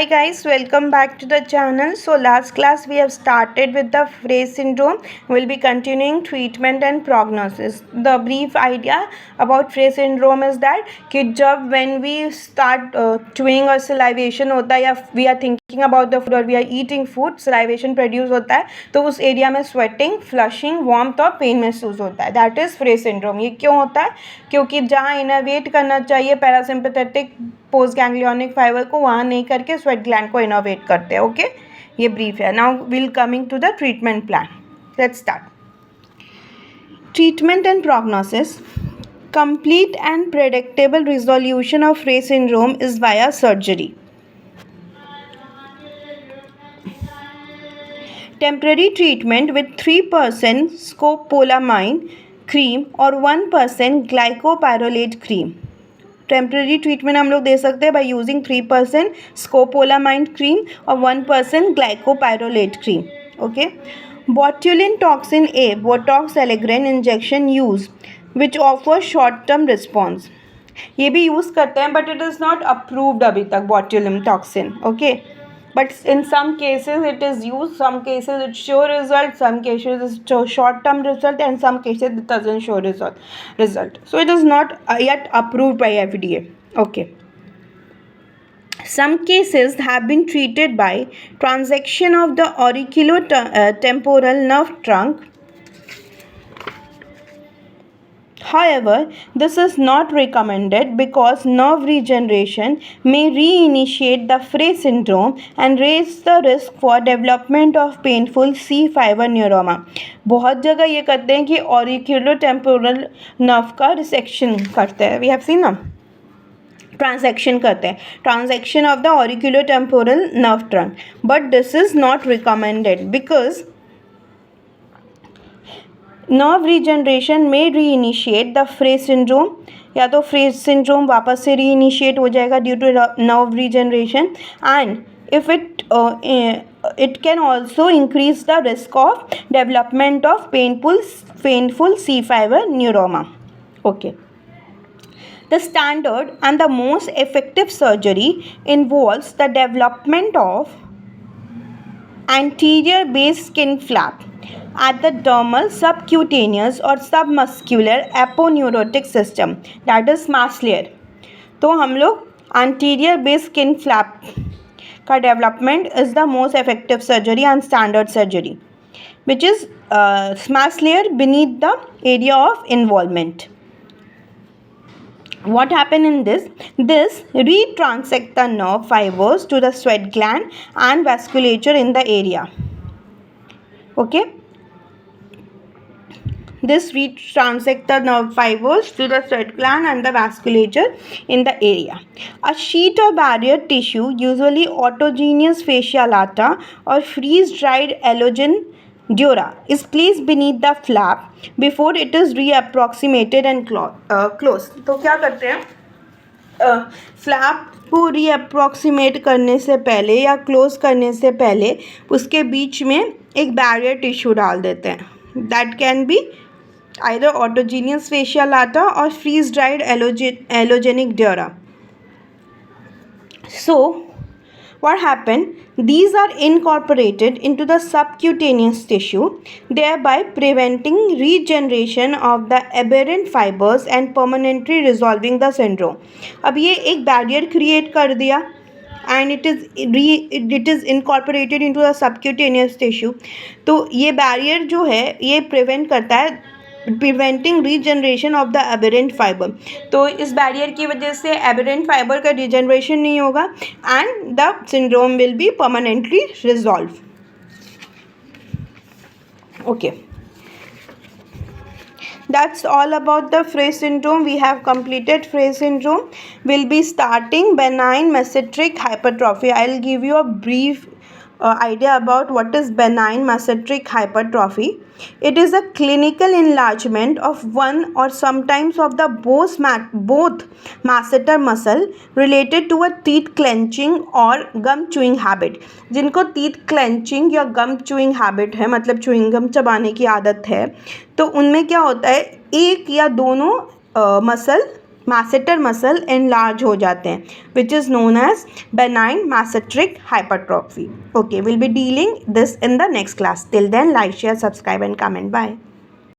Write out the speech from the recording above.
Hi guys, welcome back to the channel. So last class we have started with the Frey syndrome. We'll be continuing treatment and prognosis. The brief idea about Frey syndrome is that कि जब when we start chewing or salivation होता है या we are thinking about the food or we are eating food, salivation produce होता है तो उस area में sweating, flushing, warmth और pain महसूस होता है. That is Frey syndrome. ये क्यों होता है? क्योंकि जहाँ इनर्वेट करना चाहिए पैरासिम्पैथेटिक पोस्ट गैंग्लियोनिक फाइबर को वहाँ नहीं करके स्वेट ग्लैंड को इनोवेट करते हैं. ओके, ये ब्रीफ है. Now will coming to the treatment plan. Let's start. Treatment and prognosis. Complete and predictable resolution of Frey syndrome is via surgery. Temporary treatment with 3% scopolamine cream or 1% glycopyrrolate cream. Temporary treatment हम लोग दे सकते हैं by using 3% scopolamine cream और 1% glycopyrrolate cream. Okay. Botulin toxin A Botox Allergan injection use which offer short term response. ये भी use करते हैं but it is not approved अभी तक botulin toxin. Okay, but in some cases it is used, some cases it show result, some cases it show short term result and some cases it doesn't show result. So it is not yet approved by FDA. Okay, some cases have been treated by transection of the auriculotemporal nerve trunk. However, this is not recommended because nerve regeneration may reinitiate the Frey syndrome and raise the risk for development of painful C fiber neuroma. बहुत जगह ये करते हैं कि auriculotemporal nerve का resection करते हैं. We have seen ना, ट्रांसेक्शन करते हैं, transaction of the auriculotemporal nerve trunk, but this is not recommended because nerve regeneration में रीइनिशिएट द Frey syndrome. या तो Frey syndrome वापस से रीइनिशिएट हो जाएगा due to nerve regeneration and if it can also increase the risk of development of painful C fiber neuroma. Okay. The standard and the most effective surgery involves the development of anterior base skin flap at the dermal, subcutaneous or submuscular aponeurotic system, that is mass layer. तो हम लोग anterior base skin flap का development is the most effective surgery and standard surgery, which is mass layer beneath the area of involvement. What happened in this? This retransect the nerve fibers to the sweat gland and vasculature in the area. Okay. This retransect the nerve fibers to the sweat gland and the vasculature in the area. A sheet of barrier tissue, usually autogenous fascia lata or freeze-dried allogen dura, is placed beneath the flap before it is reapproximated and closed. तो क्या करते हैं, flap को रीअप्रॉक्सीमेट करने से पहले या close करने से पहले उसके बीच में एक बैरियर टिश्यू डाल देते हैं. That can be either autogenous fascia lata or freeze dried allogenic dura. So what happened? These are incorporated into the subcutaneous tissue, thereby preventing regeneration of the aberrant fibers and permanently resolving the syndrome. अब ये एक barrier create कर दिया and it is incorporated into the subcutaneous tissue. तो ये barrier जो है ये prevent करता है preventing regeneration of the aberrant fibre. तो इस बैरियर की वजह से एबेरेंट फाइबर का रीजनरेशन नहीं होगा and the syndrome will be permanently resolve. Okay, that's all about the Frey syndrome. We have completed Frey syndrome. We'll be starting benign mesenteric hypertrophy. I'll give you a brief idea about what is benign mesenteric hypertrophy. It is a clinical enlargement of one or sometimes of the both masseter muscle related to a teeth clenching or gum chewing habit. जिनको teeth clenching या gum chewing habit है, मतलब chewing gum चबाने की आदत है, तो उनमें क्या होता है, एक या दोनों मसल मैसेटर मसल एनलार्ज हो जाते हैं, which is known as benign masseteric hypertrophy. Okay, will be dealing this in the next class. Till then, like, share, subscribe and comment. Bye.